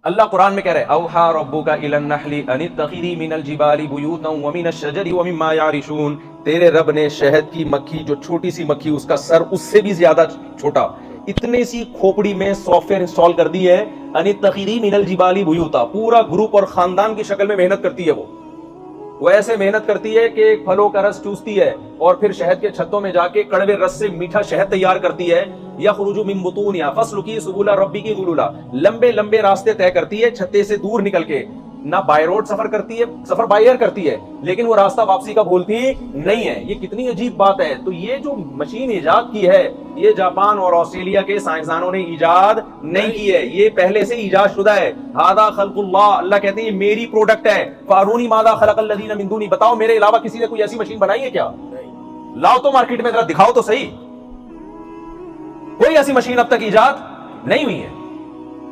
अल्लाह कुरान में कह रहे हैं औहा रब्बुका इलन नहली अनित्तखिदी मिनल जिबाली बुयूतन व मिनश शजरी व मिम्मा यारिशून। तेरे रब ने शहद की मक्खी, जो छोटी सी मक्खी, उसका सर उससे भी ज्यादा छोटा, इतने सी खोपड़ी में सॉफ्टवेयर इंस्टॉल कर दी है। अनित्तखिदी मिनल जिबाली बुयूता, पूरा ग्रुप और खानदान की शक्ल में मेहनत करती है वो ऐसे मेहनत करती है कि फलों का रस चूसती है और फिर शहद के छत्तों में जाके कड़वे रस से मीठा शहद तैयार करती है। यखरुजु मिन बुतूनिहा फस्लुकी सुबुला रब्बिकी ज़ुलुला, लंबे लंबे रास्ते तय करती है छत्ते से दूर निकल के। ना बाय रोड सफर करती है, सफर बाय एयर करती है, लेकिन वो रास्ता वापसी का भूलती नहीं है। ये कितनी अजीब बात है। तो ये जो मशीन इजाद की है, ये जापान और ऑस्ट्रेलिया के साइंसदानों ने इजाद नहीं की है, ये पहले से इजाद शुदा है। हादा खल्कुल्लाह, अल्लाह कहते हैं ये मेरी प्रोडक्ट है। फारूनी मादा खलकल लज़ीना मिन दूनी, बताओ मेरे अलावा किसी ने कोई ऐसी मशीन बनाई है क्या? लाओ तो मार्केट में, जरा दिखाओ तो सही। कोई ऐसी मशीन अब तक इजाद नहीं हुई है।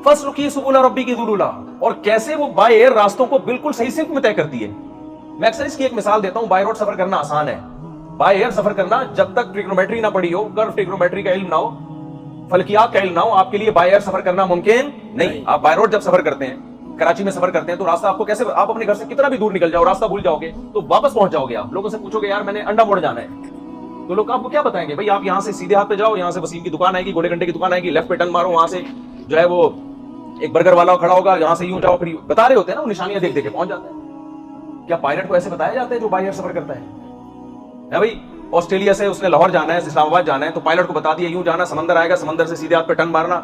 फस्लुकी सुबुला रब्बिकी ज़ुलुला, और कैसे वो बाय एयर रास्तों को बिल्कुल सही सिमत में तय करती है। मैं अक्सर इसकी एक मिसाल देता हूं। बाय रोड सफर करना आसान है, बाय एयर सफर करना, जब तक ट्रिग्नोमेट्री ना पढ़ी हो, कर्व ट्रिग्नोमेट्री का इल्म ना हो, फलकियात का इल्म ना हो, आपके लिए बाय एयर सफर करना मुमकिन नहीं। आप बाय रोड जब सफर करते हैं, कराची में सफर करते हैं, तो रास्ता आपको कैसे, आप अपने घर से कितना भी दूर निकल जाओ, रास्ता भूल जाओगे तो वापस पहुंच जाओगे। आप लोगों से पूछोगे यार मैंने अंडा मोड़ जाना है, तो लोग आपको क्या बताएंगे? भाई आप यहाँ से सीधे हाथ पे जाओ, यहाँ से वसीम की दुकान आएगी, गोले घंटे की दुकान आएगी, लेफ्ट पे टर्न मारो, वहां से जो है वो एक बर्गर वाला खड़ा होगा, यहाँ से यूं जाओ, फिर बता रहे होते हैं ना, वो निशानियां देख देख के पहुंच जाते हैं। क्या पायलट को ऐसे बताया जाता है जो बाय एयर सफर करता है भाई ऑस्ट्रेलिया से उसने लाहौर जाना है, इस्लामाबाद जाना है, तो पायलट को बता दिया यूं जाना, समंदर आएगा, समंदर से सीधे हाथ पे टर्न मारना,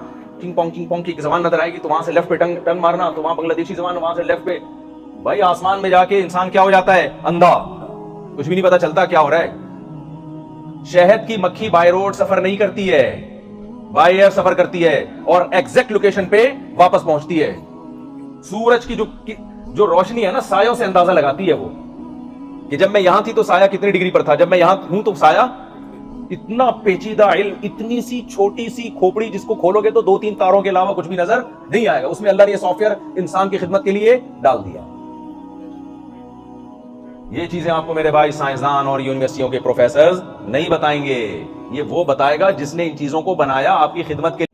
किंग पोंग की जबान नजर आएगी, तो वहां से लेफ्ट पे टर्न मारना, तो वहां बांग्लादेशी जबान, वहां से लेफ्ट पे। भाई आसमान में जाके इंसान क्या हो जाता है? अंधा, कुछ भी नहीं पता चलता क्या हो रहा है। शहद की मक्खी बाय रोड सफर नहीं करती है, बाय एयर सफर करती है और एग्जैक्ट लोकेशन पे वापस पहुंचती है। सूरज की जो रोशनी है ना, सायों से अंदाजा लगाती है वो, कि जब मैं यहां थी तो साया कितनी डिग्री पर था, जब मैं यहां हूं तो साया। इतना पेचीदा इल्म, इतनी सी छोटी सी खोपड़ी जिसको खोलोगे तो 2-3 तारों के अलावा कुछ भी नजर नहीं आएगा, उसमें अल्लाह ने सॉफ्टवेयर इंसान की खिदमत के लिए डाल दिया। ये चीजें आपको मेरे भाई साइंसदान और यूनिवर्सिटियों के प्रोफेसर नहीं बताएंगे, ये वो बताएगा जिसने इन चीजों को बनाया आपकी खिदमत के